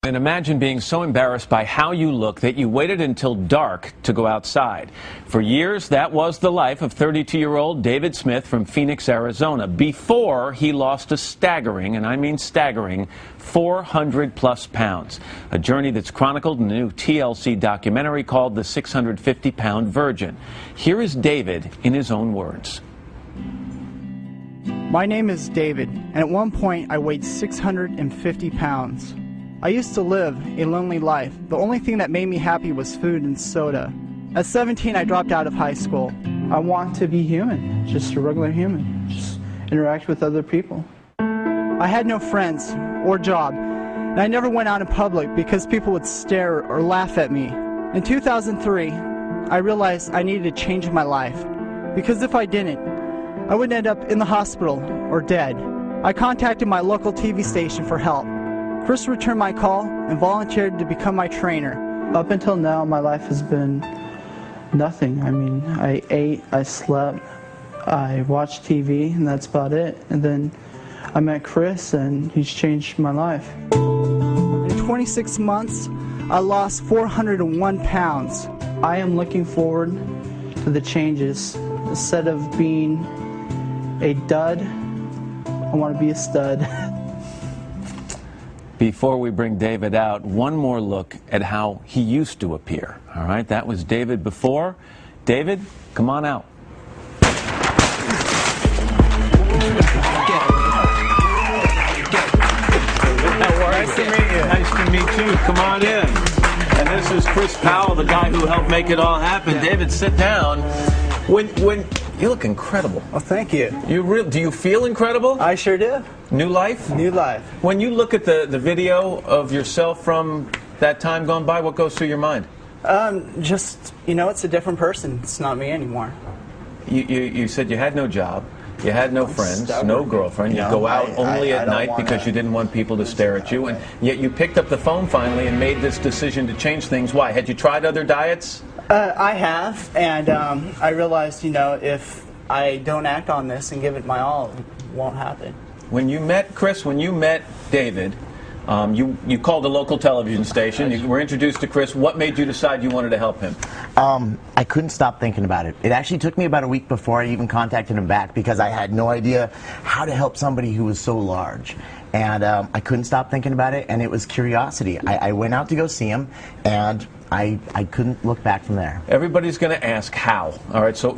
And imagine being so embarrassed by how you look that you waited until dark to go outside. For years, that was the life of 32-year-old David Smith from Phoenix, Arizona, before he lost a staggering, and I mean staggering, 400-plus pounds. A journey that's chronicled in the new TLC documentary called The 650-Pound Virgin. Here is David in his own words. My name is David, and at one point I weighed 650 pounds. I used to live a lonely life. The only thing that made me happy was food and soda. At 17, I dropped out of high school. I want to be human, just a regular human, just interact with other people. I had no friends or job, and I never went out in public because people would stare or laugh at me. In 2003, I realized I needed to change my life, because if I didn't, I would end up in the hospital or dead. I contacted my local TV station for help. Chris returned my call and volunteered to become my trainer. Up until now, my life has been nothing. I mean, I ate, I slept, I watched TV, and that's about it. And then I met Chris, and he's changed my life. In 26 months, I lost 401 pounds. I am looking forward to the changes. Instead of being a dud, I want to be a stud. Before we bring David out, one more look at how he used to appear. All right, that was David before. David, come on out. Nice to meet you. Nice to meet you. Come on in. And this is Chris Powell, the guy who helped make it all happen. Yeah. David, sit down. When you look incredible. Well, thank you. Do you feel incredible? I sure do. New life? New life. When you look at the video of yourself from that time gone by, what goes through your mind? Just, it's a different person. It's not me anymore. You said you had no job, you had no friends, no girlfriend, you go out only at night because you didn't want people to stare at you, and yet you picked up the phone finally and made this decision to change things. Why? Had you tried other diets? I have, and I realized, if I don't act on this and give it my all, it won't happen. When you met Chris, when you met David, you called a local television station, you were introduced to Chris. What made you decide you wanted to help him? I couldn't stop thinking about it. It actually took me about a week before I even contacted him back because I had no idea how to help somebody who was so large. And I couldn't stop thinking about it, and it was curiosity. I went out to go see him, and I couldn't look back from there. Everybody's going to ask how. All right, so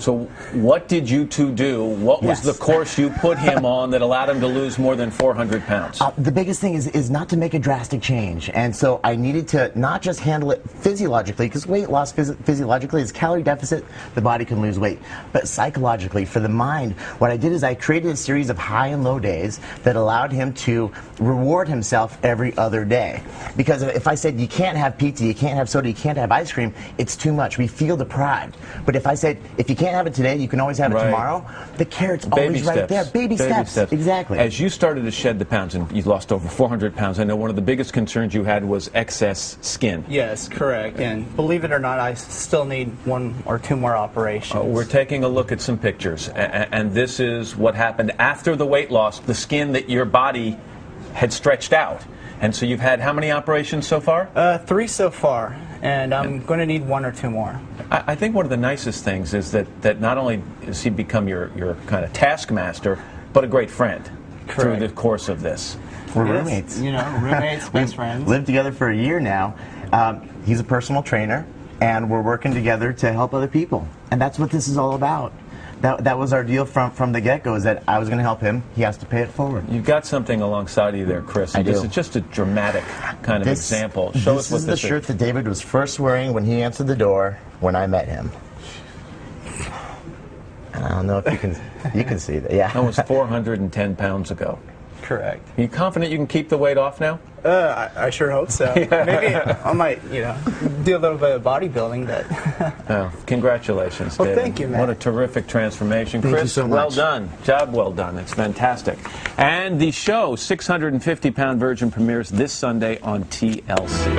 what did you two do? What was the course you put him on that allowed him to lose more than 400 pounds? The biggest thing is not to make a drastic change. And so I needed to not just handle it physiologically, because weight loss physiologically is calorie deficit, the body can lose weight. But psychologically, for the mind, what I did is I created a series of high and low days that allowed him to reward himself every other day. Because if I said you can't have pizza, you can't have soda, you can't have ice cream, it's too much. We feel deprived. But if I said, if you can't have it today, you can always have it tomorrow, the carrot's always right there. Baby steps. Exactly. As you started to shed the pounds, and you lost over 400 pounds, I know one of the biggest concerns you had was excess skin. Yes, correct. And believe it or not, I still need 1 or 2 more operations. We're taking a look at some pictures, and this is what happened after the weight loss, the skin that your body had stretched out. And so you've had how many operations so far? 3 so far, and I'm going to need 1 or 2 more. I think one of the nicest things is that not only has he become your kind of taskmaster, but a great friend through the course of this. We're roommates. Roommates, best friends. We've lived together for a year now. He's a personal trainer, and we're working together to help other people. And that's what this is all about. That was our deal from the get-go, is that I was going to help him. He has to pay it forward. You've got something alongside of you there, Chris. This is just a dramatic kind of example. Show us what this is. This is the shirt that David was first wearing when he answered the door when I met him. And I don't know if you can see that. Yeah. That was 410 pounds ago. Correct. Are you confident you can keep the weight off now? I sure hope so. Maybe I might, do a little bit of bodybuilding. Oh, congratulations, Well, David. thank you, man. What a terrific transformation. Thank Chris, you so much. Well done. Job well done. It's fantastic. And the show, 650-Pound Virgin, premieres this Sunday on TLC.